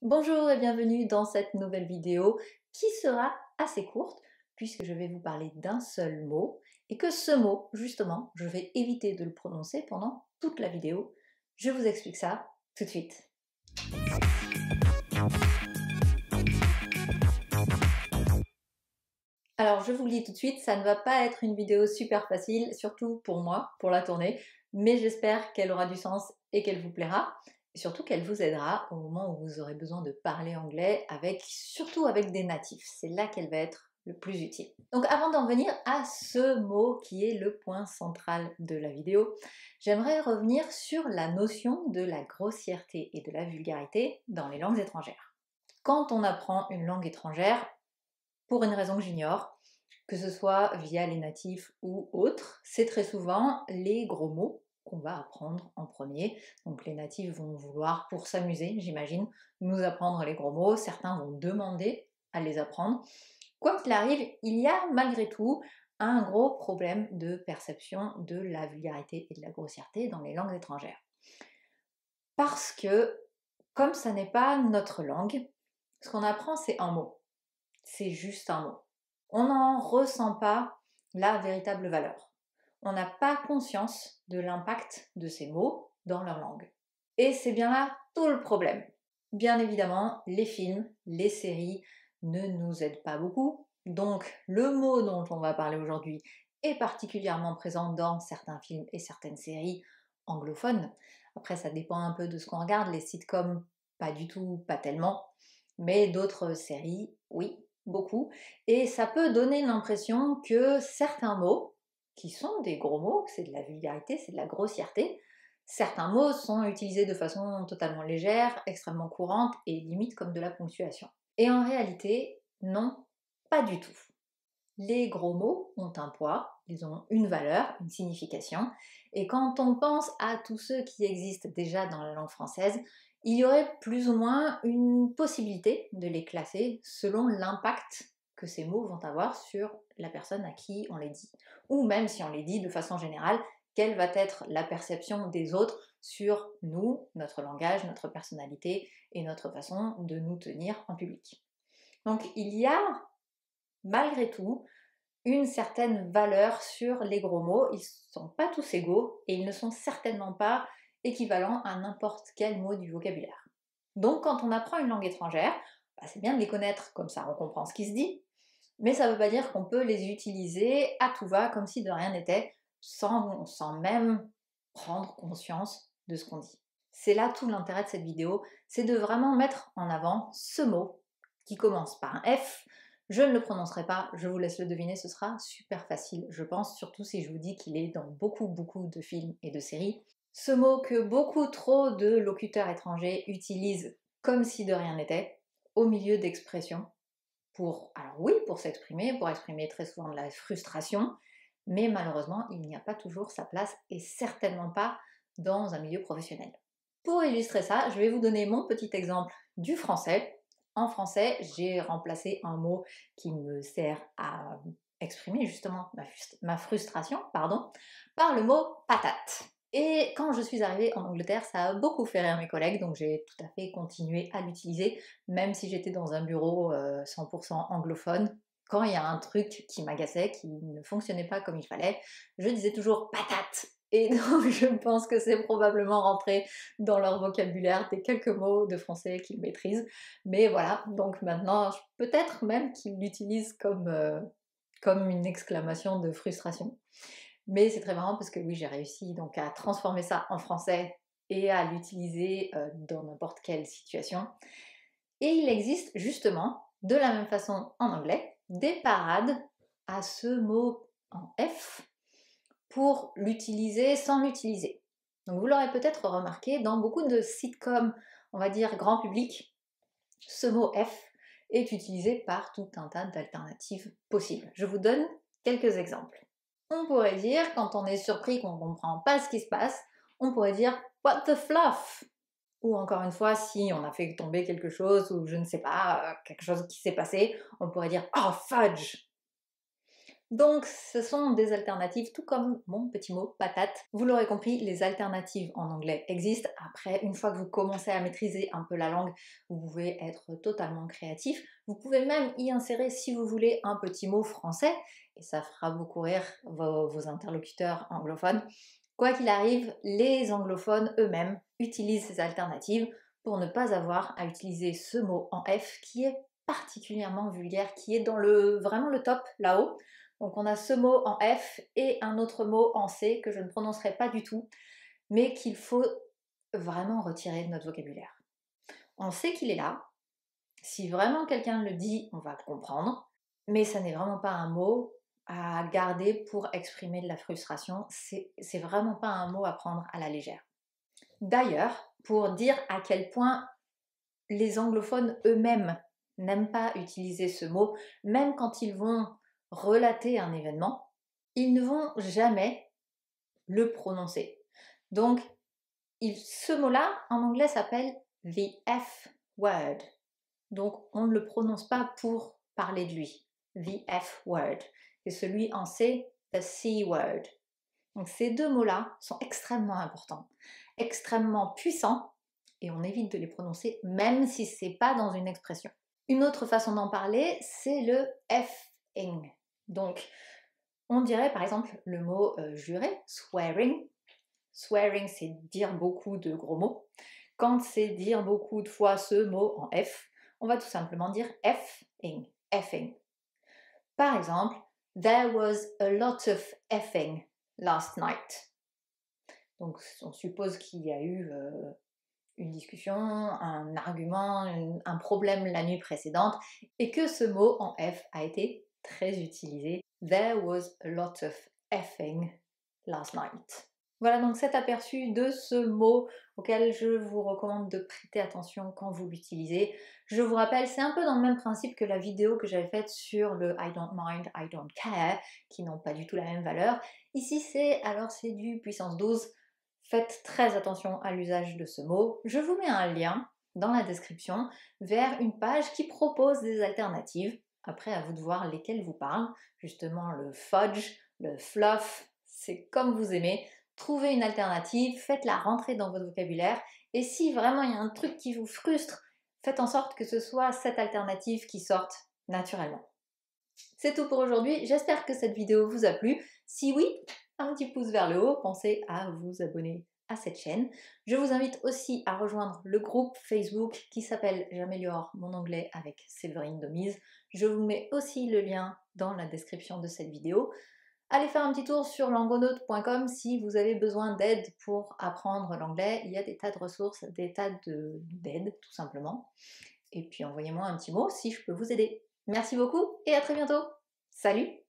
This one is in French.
Bonjour et bienvenue dans cette nouvelle vidéo qui sera assez courte puisque je vais vous parler d'un seul mot et que ce mot, justement, je vais éviter de le prononcer pendant toute la vidéo. Je vous explique ça tout de suite. Alors je vous le dis tout de suite, ça ne va pas être une vidéo super facile, surtout pour moi, pour la tourner, mais j'espère qu'elle aura du sens et qu'elle vous plaira. Et surtout qu'elle vous aidera au moment où vous aurez besoin de parler anglais, surtout avec des natifs. C'est là qu'elle va être le plus utile. Donc avant d'en venir à ce mot qui est le point central de la vidéo, j'aimerais revenir sur la notion de la grossièreté et de la vulgarité dans les langues étrangères. Quand on apprend une langue étrangère, pour une raison que j'ignore, que ce soit via les natifs ou autres, c'est très souvent les gros mots qu'on va apprendre en premier. Donc les natifs vont vouloir, pour s'amuser, j'imagine, nous apprendre les gros mots. Certains vont demander à les apprendre. Quoi qu'il arrive, il y a malgré tout un gros problème de perception de la vulgarité et de la grossièreté dans les langues étrangères. Parce que, comme ça n'est pas notre langue, ce qu'on apprend c'est un mot. C'est juste un mot. On n'en ressent pas la véritable valeur. On n'a pas conscience de l'impact de ces mots dans leur langue. Et c'est bien là tout le problème. Bien évidemment, les films, les séries ne nous aident pas beaucoup. Donc le mot dont on va parler aujourd'hui est particulièrement présent dans certains films et certaines séries anglophones. Après, ça dépend un peu de ce qu'on regarde. Les sitcoms, pas du tout, pas tellement. Mais d'autres séries, oui, beaucoup. Et ça peut donner l'impression que certains mots, qui sont des gros mots, c'est de la vulgarité, c'est de la grossièreté, certains mots sont utilisés de façon totalement légère, extrêmement courante et limite comme de la ponctuation. Et en réalité, non, pas du tout. Les gros mots ont un poids, ils ont une valeur, une signification, et quand on pense à tous ceux qui existent déjà dans la langue française, il y aurait plus ou moins une possibilité de les classer selon l'impact que ces mots vont avoir sur la personne à qui on les dit. Ou même si on les dit de façon générale, quelle va être la perception des autres sur nous, notre langage, notre personnalité et notre façon de nous tenir en public. Donc il y a malgré tout une certaine valeur sur les gros mots. Ils ne sont pas tous égaux et ils ne sont certainement pas équivalents à n'importe quel mot du vocabulaire. Donc quand on apprend une langue étrangère, c'est bien de les connaître, comme ça on comprend ce qui se dit, mais ça ne veut pas dire qu'on peut les utiliser à tout va comme si de rien n'était, sans même prendre conscience de ce qu'on dit. C'est là tout l'intérêt de cette vidéo, c'est de vraiment mettre en avant ce mot qui commence par un F. Je ne le prononcerai pas, je vous laisse le deviner, ce sera super facile, je pense, surtout si je vous dis qu'il est dans beaucoup de films et de séries. Ce mot que beaucoup trop de locuteurs étrangers utilisent comme si de rien n'était, au milieu d'expressions, alors oui, pour s'exprimer, pour exprimer très souvent de la frustration, mais malheureusement, il n'y a pas toujours sa place et certainement pas dans un milieu professionnel. Pour illustrer ça, je vais vous donner mon petit exemple du français. En français, j'ai remplacé un mot qui me sert à exprimer justement ma frustration, par le mot patate. Et quand je suis arrivée en Angleterre, ça a beaucoup fait rire mes collègues, donc j'ai tout à fait continué à l'utiliser, même si j'étais dans un bureau 100% anglophone. Quand il y a un truc qui m'agaçait, qui ne fonctionnait pas comme il fallait, je disais toujours patate. Et donc je pense que c'est probablement rentré dans leur vocabulaire des quelques mots de français qu'ils maîtrisent. Mais voilà, donc maintenant, peut-être même qu'ils l'utilisent comme une exclamation de frustration. Mais c'est très marrant parce que oui, j'ai réussi donc à transformer ça en français et à l'utiliser dans n'importe quelle situation. Et il existe justement, de la même façon en anglais, des parades à ce mot en F pour l'utiliser sans l'utiliser. Donc vous l'aurez peut-être remarqué, dans beaucoup de sitcoms, on va dire grand public, ce mot F est utilisé par tout un tas d'alternatives possibles. Je vous donne quelques exemples. On pourrait dire, quand on est surpris qu'on ne comprend pas ce qui se passe, on pourrait dire What the fluff? Ou encore une fois, si on a fait tomber quelque chose, ou je ne sais pas, quelque chose qui s'est passé, on pourrait dire Oh fudge! Donc ce sont des alternatives, tout comme mon petit mot patate. Vous l'aurez compris, les alternatives en anglais existent. Après, une fois que vous commencez à maîtriser un peu la langue, vous pouvez être totalement créatif. Vous pouvez même y insérer, si vous voulez, un petit mot français, et ça fera beaucoup rire vos interlocuteurs anglophones. Quoi qu'il arrive, les anglophones eux-mêmes utilisent ces alternatives pour ne pas avoir à utiliser ce mot en F qui est particulièrement vulgaire, qui est dans vraiment le top là-haut. Donc on a ce mot en F et un autre mot en C que je ne prononcerai pas du tout, mais qu'il faut vraiment retirer de notre vocabulaire. On sait qu'il est là. Si vraiment quelqu'un le dit, on va le comprendre, mais ça n'est vraiment pas un mot à garder pour exprimer de la frustration. C'est vraiment pas un mot à prendre à la légère. D'ailleurs, pour dire à quel point les anglophones eux-mêmes n'aiment pas utiliser ce mot, même quand ils vont relater un événement, ils ne vont jamais le prononcer. Donc, ce mot-là, en anglais, s'appelle the F word. Donc, on ne le prononce pas pour parler de lui. The F word. Et celui en C, the C word. Donc, ces deux mots-là sont extrêmement importants, extrêmement puissants, et on évite de les prononcer même si c'est pas dans une expression. Une autre façon d'en parler, c'est le F-ing. Donc, on dirait par exemple le mot jurer, swearing. Swearing, c'est dire beaucoup de gros mots. Quand c'est dire beaucoup de fois ce mot en F, on va tout simplement dire F-ing, effing. Par exemple, there was a lot of effing last night. Donc, on suppose qu'il y a eu une discussion, un argument, un problème la nuit précédente, et que ce mot en F a été très utilisé. There was a lot of effing last night. Voilà donc cet aperçu de ce mot auquel je vous recommande de prêter attention quand vous l'utilisez. Je vous rappelle, c'est un peu dans le même principe que la vidéo que j'avais faite sur le I don't mind, I don't care, qui n'ont pas du tout la même valeur. Ici c'est du puissance 12. Faites très attention à l'usage de ce mot. Je vous mets un lien dans la description vers une page qui propose des alternatives. Après, à vous de voir lesquelles vous parlent. Justement, le fudge, le fluff, c'est comme vous aimez. Trouvez une alternative, faites-la rentrer dans votre vocabulaire. Et si vraiment il y a un truc qui vous frustre, faites en sorte que ce soit cette alternative qui sorte naturellement. C'est tout pour aujourd'hui. J'espère que cette vidéo vous a plu. Si oui, un petit pouce vers le haut, pensez à vous abonner à cette chaîne. Je vous invite aussi à rejoindre le groupe Facebook qui s'appelle J'améliore mon anglais avec Séverine Domise. Je vous mets aussi le lien dans la description de cette vidéo. Allez faire un petit tour sur langonaute.com si vous avez besoin d'aide pour apprendre l'anglais. Il y a des tas de ressources, des tas d'aides tout simplement. Et puis envoyez-moi un petit mot si je peux vous aider. Merci beaucoup et à très bientôt. Salut!